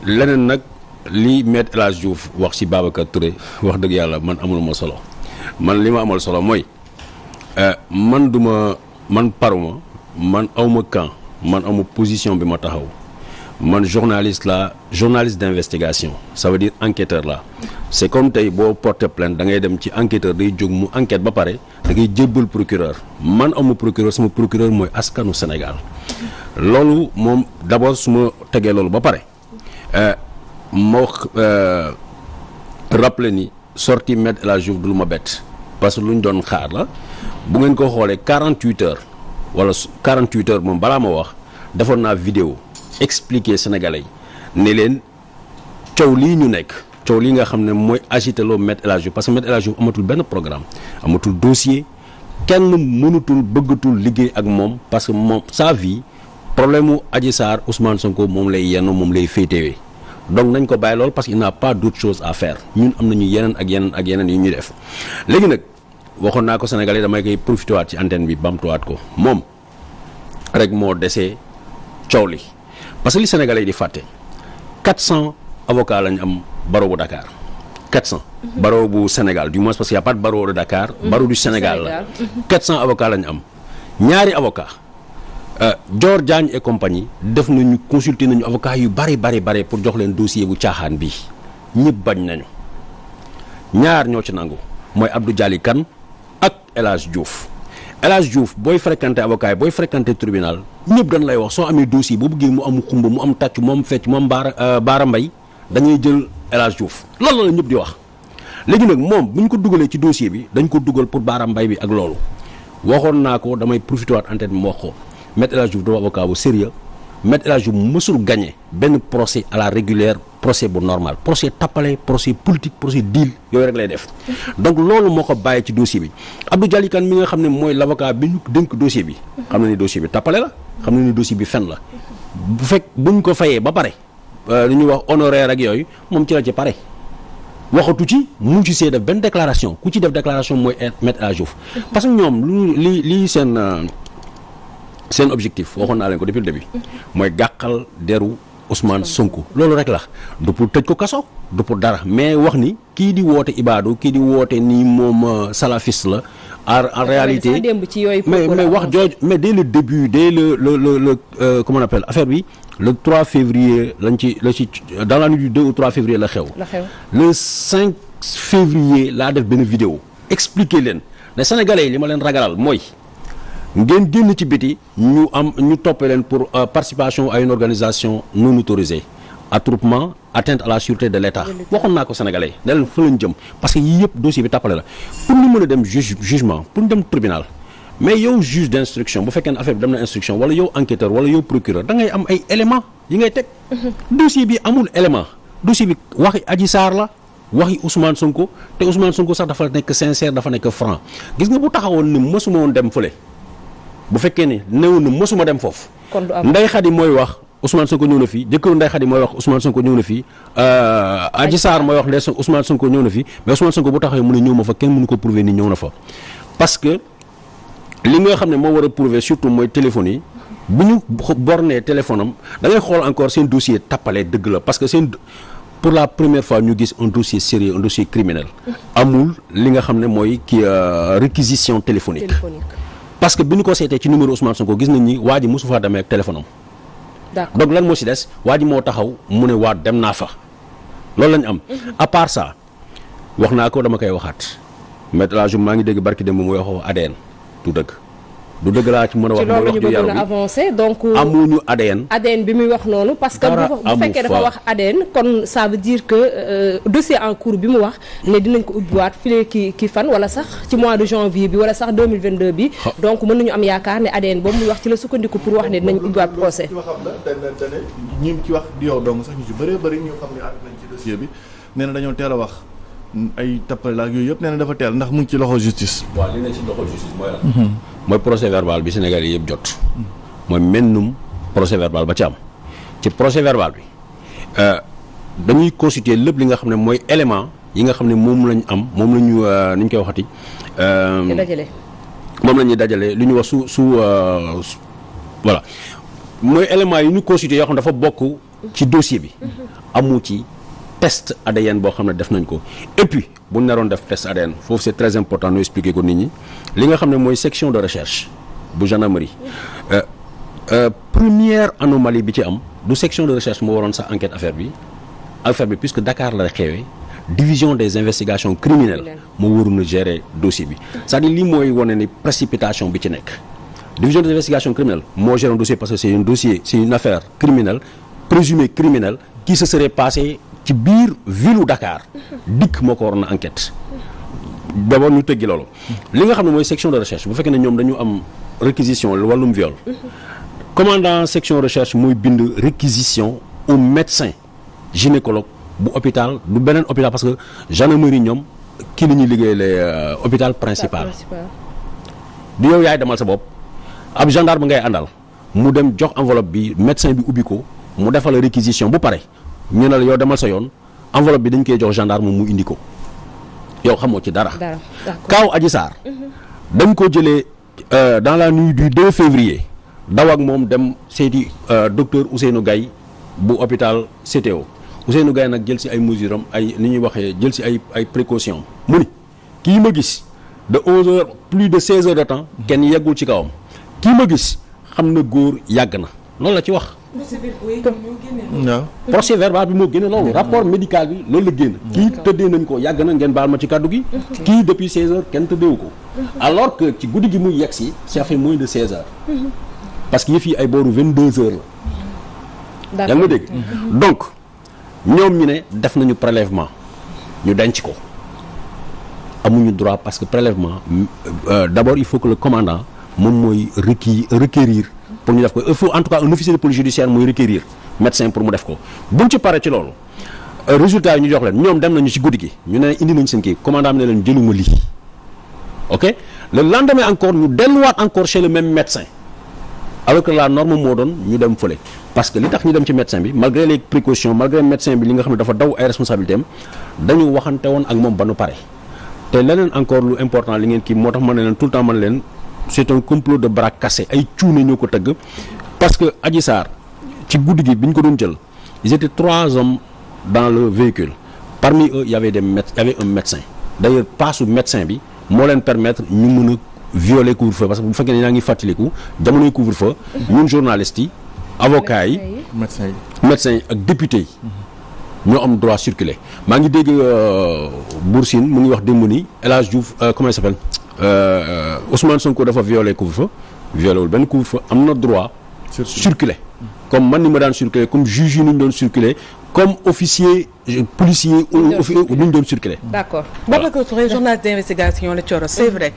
leneen nag li Maître El Hadji Diouf wax ci Babacar Touré wax dëgg yàlla man amul ma solo man li ma amal solo mooy man paruma man awma camp man awma position bi ma taxaw man journaliste d'investigation ça veut dire enquêteur la c'est comme tey boo porter plainte da ngay dem ci enquêteur day jóg mu enquête ba pare da ngay jébbal procureur man awma procureur sama procureur mooy askanu Sénégal loolu moom d'abord su ma tegee loolu ba pare moo rappelé ni sorti Maître El Hadji Diouf du lu ma bett parce que lu ñu doon xaar la bu ngeen ko xoolee 48 heures wala 48 heures moom balaa ma wax defoon naa vidéo expliquer Sénégalais yi ne leen coow lii ñu nekk coow lii nga xam ne mooy agité loo Maître El Hadji Diouf parce que Maître El Hadji Diouf amatul benn programme amatul dossier kenn mënutul bëggatul liggéey ak moom parce que moom sa vie problème mu Adji Sarr Ousmane Sonko moom lay yenn moom lay féetewee donc nañ ko bàyyi lool parce qu'il n'a pas d'autre chose à faire ñun am nañu yeneen ak yeneen yu ñuy def léegi nag waxoon naa ko Sénégalais damay koy profité waat ci antenne bi bamtuwaat ko moom rek moo desee coow li parce que li Sénégalais yi di fàtte 400 avocats lañ am barreau bu Dakar 400. barreau bu Sénégal du moins parce qu'il y a pas de barreau de Dakar. barreau du Sénégal la 400 avocats lañ am ñaari avocats. Dior Diagne et compagnie def nañu consulter nañu avocat yu bari pour jox leen dossier bu caaxaan bi ñëpp bañ nañu ñaar ñoo ci nangu mooy Abdou Dialy Kane ak El Hadji Diouf El Hadji Diouf booy fréquenter avocat yi booy fréquenter tribunal ñëpp dañ lay wax soo amee dossier boo bëggee mu am xumba mu am tàcc mu am fecc mu am baara mbay dañuy jël El Hadji Diouf loolu la ñëpp di wax léegi nag moom bu ñu ko dugalee ci dossier bi dañ ko dugal pour baara mbay bi ak loolu waxoon naa ko damay profité waat antenne bi mu wax ko Maître El Hadji Diouf doo avocat bu sérieux Maître El Hadji Diouf mësul gagné benn procès à la régulière procès bu normal procès tappale procès politique procès deal yooyu rek lay def donc loolu moo ko bàyyi ci dossier bi Abdou Dialy Kane mi nga xam ne mooy l'avocat bi ñu dénk dossier bi xam na ni dossier bi tappale la xam na ni dossier bi fen la bu fekk buñ ko fayee ba pare lu ñuy wax honoraire ak yooyu moom ci la ci pare waxatu ci mu ci see def benn déclaration ku ci def déclaration mooy Maître El Hadji Diouf parce que ñoom lii seen objectif waxoon naa leen ko depuis le début mooy gàqal deru Ousmane Sonko loolu rek la du pour tëj ko kaso du pour dara mais wax ni kii di woote ibaadu kii di woote ni moom salafiste la en réalité mais wax jooju mais dès le début dès le comment on appelle affaire bi le 3 février la ci dans la nuit du 2 ou 3 février la xew le 5 février laa def benn vidéo expliquer leen ne sénégalais yi li ma leen ragalal mooy ngeen génn ci biti ñu toppee leen pour participation à une organisation non autorisée attroupement atteinte à la sûreté de l'État waxoon naa ko sénégalais ne leen fa lañ jëm parce que yii yëpp dossier bi tàppale la pour ñu mën a dem jugement pour ñu dem tribunal mais yow juge d'instruction bu fekkee ne affaire bi dem na instruction wala yow enquêteur wala yow procureur da ngay am ay éléments yi ngay teg dossier bi amul élément dossier bi waxi Adji Sarr la waxi Ousmane Sonko te Ousmane Sonko sax dafa nekk sincère dafa nekk franc gis nga bu taxawoon ni mësuma woon dem fële bu fekkee ne néew na mosuma dem foofu Ndeye Khady mooy wax Ousmane Sonko ñëw na fii jëkkëru Ndeye Khady mooy wax Ousmane Sonko ñëw na fii Adji Sarr mooy wax Ndeye Ousmane Sonko ñëw na fii mais Ousmane Sonko bu taxawee mu ne ñëw ma fa kenn mënu ko prouver ni ñëw na fa parce que li nga xam ne moo war a prouver surtout mooy téléphone yi bu ñu bornee téléphone am da ngay xool encore seen dossier tappale dëgg la parce que seen pour la première fois ñu gis un dossier sérieux un dossier criminel amul li nga xam ne mooy kii réquisition téléphonique parce que bi ñu ko seetee ci numéro Ousmane Sonko gis nañ ni waa ji mosu faa demee ak téléphone am. D'accord. Donc lan moo ci des waa ji moo taxaw mu ne waa dem naa fa loolu lañ am. À part ça wax naa ko dama koy waxaat Maître El Hadji Diouf maa ngi dégg barki démb muy wax ADN du dëgg. du dëgg laa ci mën a wax. ci loolu ñu bëggoon a avancer donc. amuñu ADN. ADN bi muy wax noonu. parce que bu fekkee dafa wax ADN kon ça veut dire que dossier en cours bi mu wax ne dinañ ko ubbiwaat fii ki fan wala sax ci mois de janvier bi wala sax 2022 bi. donc mën nañu am yaakaar ne ADN boobu muy wax ci la sukkandiku pour wax ne dinañ ubbiwaat procès. ñi ci wax di yow dong sax ñu ci bëree bëri ñu xam ne ànd nañ ci dossier bi nee na dañoo teel a wax. ay tappale la ak yooyu yëpp nee na dafa teel ndax mu ngi ci loxo justice. waaw li nekk ci loxo justice mooy lan. mooy procès verbal bi Sénégal yi yëpp jot. mooy mennum procès verbal ba ci am ci procès verbal bi dañuy constituer lépp li nga xam ne mooy élément yi nga xam ne moom lañ am moom la ñu ni ñu koy waxati. moom la ñuy dajale lu ñu wax su voilà mooy élément yi ñu constituer yoo xam ne dafa bokk ci dossier bi amu ci test ADN boo xam ne def nañ ko et puis bu ñu naroon def test ADN foofu c'est très important ñu expliquer ko nit ñi li nga xam ne mooy section de recherche bu gendarmerie première anomalie bi ci am du section de recherche moo waroon sax enquête affaire bi puisque Dakar la xewee division des investigations criminelles moo waroon a gérer dossier bi c'est-à-dire lii mooy wane ni précipitation bi ci nekk division des investigations criminelles moo gère un dossier parce que c'est une affaire criminelle présumée criminelle qui se serait passée ci biir ville Dakar dikk moo ko waroon a enquête d'abord ñu tëggi loolu li nga xam ne mooy section de recherche bu fekkee ne ñoom dañu am réquisition wàllum viol commandant section recherche mooy bind réquisition au médecin gynécologue bu hôpital du beneen hôpital parce que gendarmerie ñoom kii la ñuy liggéeyee hôpital principal du yow yaay demal sa bopp ab gendarme ngay àndal mu dem jox enveloppe bi médecin bi ubbi ko mu defal réquisition bu pare ñu ne la yow demal sa yoon enveloppe bi dañ koy jox gendarme mu indi ko yow xamoo ci dara kaaw Adji Sarr dañ ko jëlee dans la nuit du 2 février daw ak moom dem seeti docteur Ousseynou Gaye bu hôpital CTO Ousseynou Gaye nag jël si ay mesures am ay ni ñuy waxee jël si ay précautions mu ni kii ma gis de 11 heures plus de 16 heures de temps kenn yeggul ci kawam kii ma gis xam na góor yàgg na loolu la ci wax. procès verbal bi moo génne loolu rapport médical bi loolu la génn kii tëddee nañ ko yàgg na ngeen baal ma ci kàddu gi kii depuis 16 heures kenn tëddeewu ko alors que ci guddi gi muy yegg si ça fait moins de 16 heures parce que yëf yi ay booru 22 heures la yaa ngi ma dégg donc ñoom ñu ne def nañu prélèvement ñu denc ko amuñu droit parce que prélèvement d'abord il faut que le commandant moom mooy requérir pour ñu def ko il faut en tout cas un officier de police judiciaire mooy requérir médecin pour mu def ko buñ ci paree ci loolu résultat yi ñu jox leen ñoom dem nañu ci guddi gi ñu ne indi nañ seen kii commandant bi ne leen jëluma lii ok le lendemain encore ñu delluwaat encore chez le même médecin alors que la norme moo doon ñu dem fële parce que li tax ñu dem ci médecin bi malgré les précautions malgré médecin bi li nga xam ne dafa daw ay responsabilités am dañu waxante woon ak moom ba nu pare te leneen encore lu important li ngeen kii moo tax ma ne leen tout le temps ma ne leen c'est un complot de bras cassés ay cuune ñoo ko tëgg parce que Adji Sarr ci guddi gi bi ñu ko doon jël ils étaient 3 hommes dans le véhicule parmi eux il y avait un médecin d'ailleurs paasu médecin bi moo leen permettre ñu mën a violer couvre-feu parce que bu fekkee ne yaa ngi fàttaliku jamonoy couvre-feu ñun journalistes yi avocats yi médecins yi ak députés yi ñoo am droit circuler maa ngi dégg Boursine mu ngi wax démb ni El Hadj Diouf comment il s'appelle Ousmane Sonko dafa violer couvre-feu violé wul benn couvre-feu am na droit circuler comme man ni ma daan circuler comme juge yi nu ñu doon circuler comme officier policier ou nu ñu doon circuler. d'accord Babacar Touré journaliste d'investigation la Thioro c'est vrai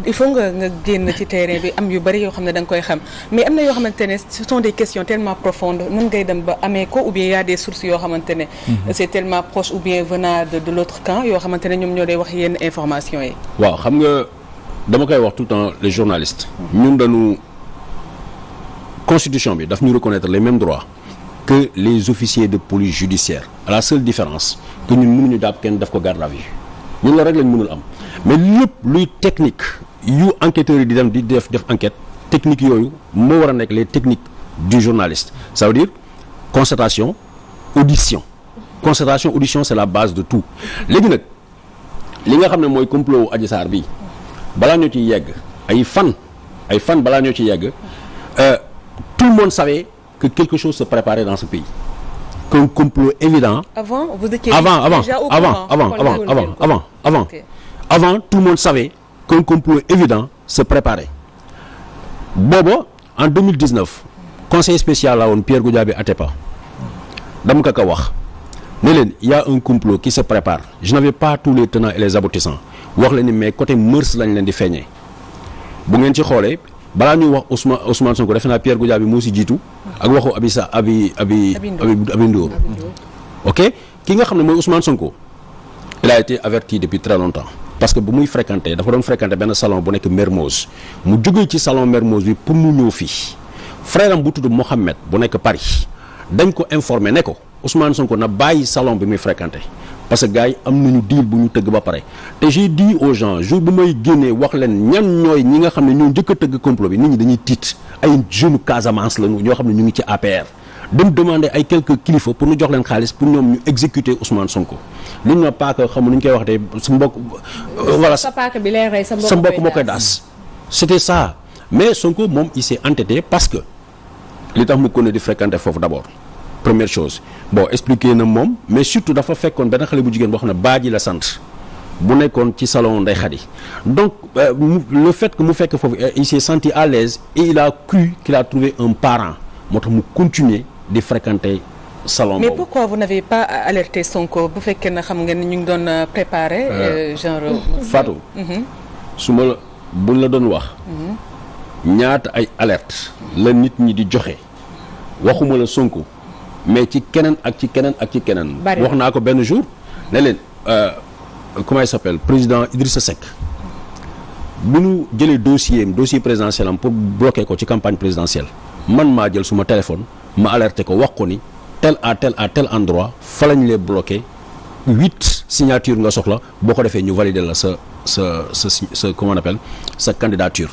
il faut nga génn ci terrain bi am yu bari yoo xam ne da nga koy xam mais am na yoo xamante ne ce sont des questions tellement profondes mën ngay dem ba amee ko ou bien y a des sources yoo xamante ne c'est tellement proche ou bien venant de l'autre camp yoo xamante ne ñoom ñoo lay wax yenn information yi. waaw xam nga dama koy wax tout le temps les journalistes ñun dañu constitution bi daf ñu reconnaître les mêmes droits que les officiers de police judiciaire à la seule différence que ñun mënuñu jàpp kenn def ko garde à vue ñun loolu rek lañ mënul am mais lépp luy technique yu enquêteurs yi di dem di def enquête technique yooyu moo war a nekk les techniques du journaliste ça veut dire constatation audition c'est la base de tout léegi nag li nga xam ne mooy complot Adji Sarr bi balaa ñoo ci yegg ay fan balaa ñoo ci yegg tout le monde savait que quelque chose se préparait dans ce pays qu'un complot évident avant tout le monde savait qu'un complot évident se préparait booba en 2019 conseil spécial la woon Pierre Goudiaby Atepa dama ko wax ne leen il y a un complot qui se prépare je n'avais pas tous les tenants et les aboutissants wax leen ni mais côté mœurs lañ leen di feeñee bu ngeen ci xoolee balaa ñuy wax Ousmane Sonko defe naa Pierre Goudiaby moo si jiitu ak waxu Abi Ndour ok ki nga xam ne mooy Ousmane Sonko il a été averti depuis très longtemps parce que bu muy fréquenter dafa doon fréquenter benn salon bu nekk Mermoz mu jógee ci salon Mermoz bi pour mu ñëw fii frère am bu tudd Mohamed bu nekk Paris dañ ko informer ne ko Ousmane Sonko na bàyyi salon bi muy fréquenter parce que gars yi am nañu deal bu ñu tëgg ba pare te j'ai dit aux gens jour bu may génnee wax leen ñan ñooy ñi nga xam ne ñoo njëkk a tëgg complot bi nit ñi dañuy tiit ay jeunes Casamance lañu ñoo xam ne ñu ngi ci APR dem demander ay quelques kilifa pour ñu jox leen xaalis pour ñoom ñu exécuter Ousmane Sonko lu ñu ma paaka xamu nu ñu koy waxatee sa mbokk voilà sa paaka bi lay rey sa mbokk moo koy daas c'était ça mais Sonko moom il s'est entêté parce que li tax mu ko ne di fréquenter foofu d'abord première chose bon expliqué na moom mais surtout dafa fekkoon benn xale bu jigéen boo xam ne Badji la sant bu nekkoon ci salon Ndeye Khady donc le fait que mu fekk foofu il s'est senti à l'aise et il a cru qu'il a trouvé un parent moo tax mu continuer di fréquenter salon mais boobu. pourquoi vous n'avez pas alerté Sonko bu fekkee na xam ngeen ni ñu ngi doon préparer genre Fatou su ma la buñ la doon wax ñaata ay alerte la nit ñi di joxe waxuma la Sonko mais ci keneen ak ci keneen ak ci keneen wax naa ko benn jour ne leen comment il s'appelle président Idrissa Seck bu ñu jëlee dossier présidentiel am pour bloquer ko ci campagne présidentielle man maa jël suma téléphone ma alerté ko wax ko ni tel à tel endroit fa lañ lee bloqué 8 signatures nga soxla boo ko defee ñu valider la sa comment on appelle sa candidature